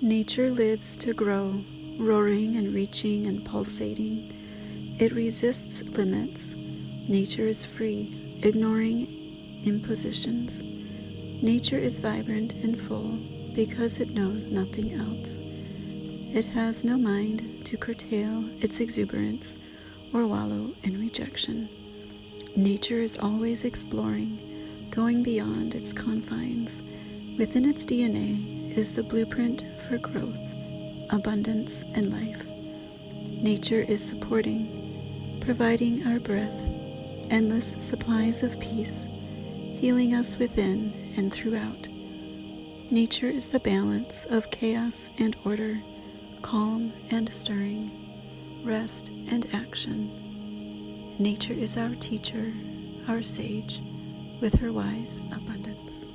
Nature lives to grow, roaring and reaching and pulsating. It resists limits. Nature is free, ignoring impositions. Nature is vibrant and full because it knows nothing else. It has no mind to curtail its exuberance or wallow in rejection. Nature is always exploring, going beyond its confines. Within its DNA is the blueprint for growth, abundance, and life. Nature is supporting, providing our breath, endless supplies of peace, healing us within and throughout. Nature is the balance of chaos and order, calm and stirring, rest and action. Nature is our teacher, our sage, with her wise abundance.